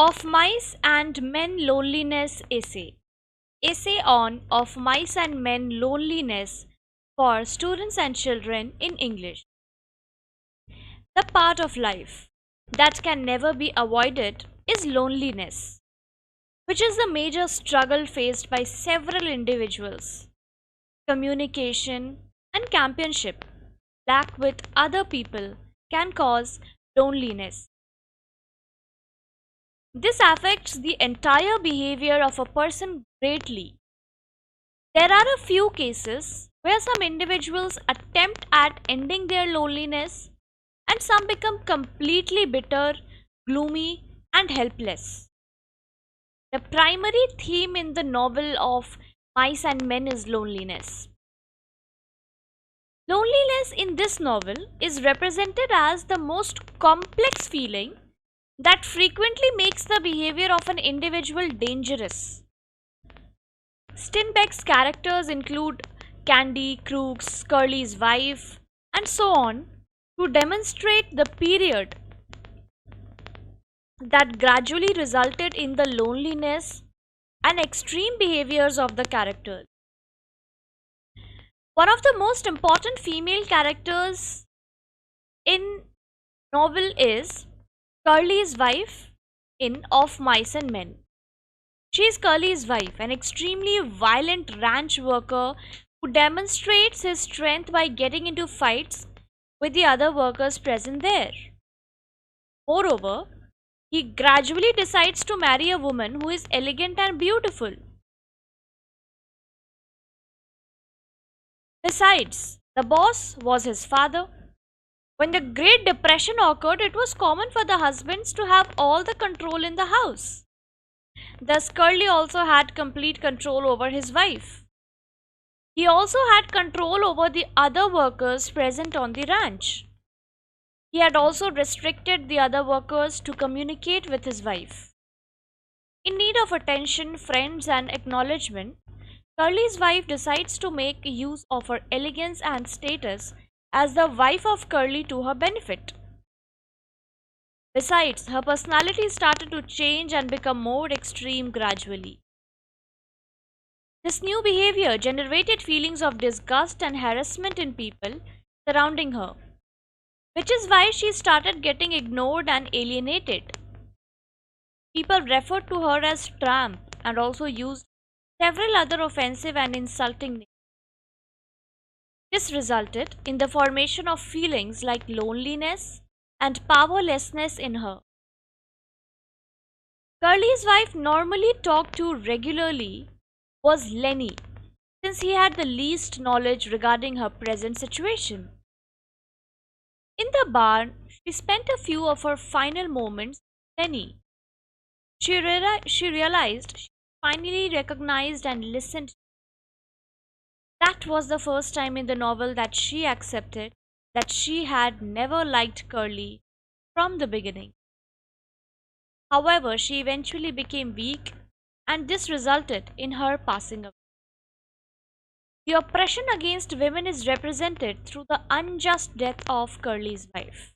Of Mice and Men Loneliness Essay. Essay on Of Mice and Men Loneliness for students and children in English. The part of life that can never be avoided is loneliness, which is the major struggle faced by several individuals. Communication and companionship lack with other people can cause loneliness. This affects the entire behavior of a person greatly. There are a few cases where some individuals attempt at ending their loneliness and some become completely bitter, gloomy, and helpless. The primary theme in the novel of Mice and Men is loneliness. Loneliness in this novel is represented as the most complex feeling that frequently makes the behavior of an individual dangerous. Steinbeck's characters include Candy, Crooks, Curly's wife, and so on to demonstrate the period that gradually resulted in the loneliness and extreme behaviors of the characters. One of the most important female characters in novel is Curly's wife in Of Mice and Men. She is Curly's wife, an extremely violent ranch worker who demonstrates his strength by getting into fights with the other workers present there. Moreover, he gradually decides to marry a woman who is elegant and beautiful. Besides, the boss was his father. When the Great Depression occurred, it was common for the husbands to have all the control in the house. Thus, Curly also had complete control over his wife. He also had control over the other workers present on the ranch. He had also restricted the other workers to communicate with his wife. In need of attention, friends, and acknowledgement, Curly's wife decides to make use of her elegance and status as the wife of Curly to her benefit. Besides, her personality started to change and become more extreme gradually. This new behavior generated feelings of disgust and harassment in people surrounding her, which is why she started getting ignored and alienated. People referred to her as tramp and also used several other offensive and insulting names. This resulted in the formation of feelings like loneliness and powerlessness in her. Curly's wife normally talked to regularly was Lenny, since he had the least knowledge regarding her present situation. In the barn, she spent a few of her final moments with Lenny. She realized she finally recognized and listened. That was the first time in the novel that she accepted that she had never liked Curly from the beginning. However, she eventually became weak, and this resulted in her passing away. The oppression against women is represented through the unjust death of Curly's wife.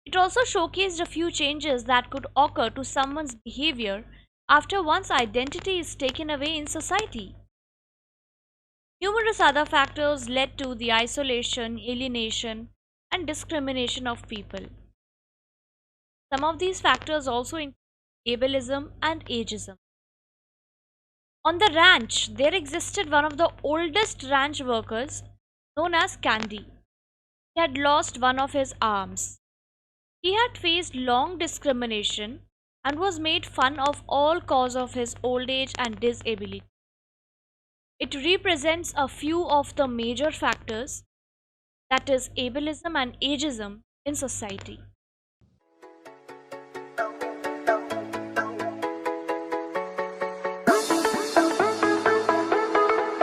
It also showcased a few changes that could occur to someone's behavior after one's identity is taken away in society. Numerous other factors led to the isolation, alienation, and discrimination of people. Some of these factors also include ableism and ageism. On the ranch, there existed one of the oldest ranch workers, known as Candy. He had lost one of his arms. He had faced long discrimination and was made fun of all cause of his old age and disability. It represents a few of the major factors, that is ableism and ageism in society.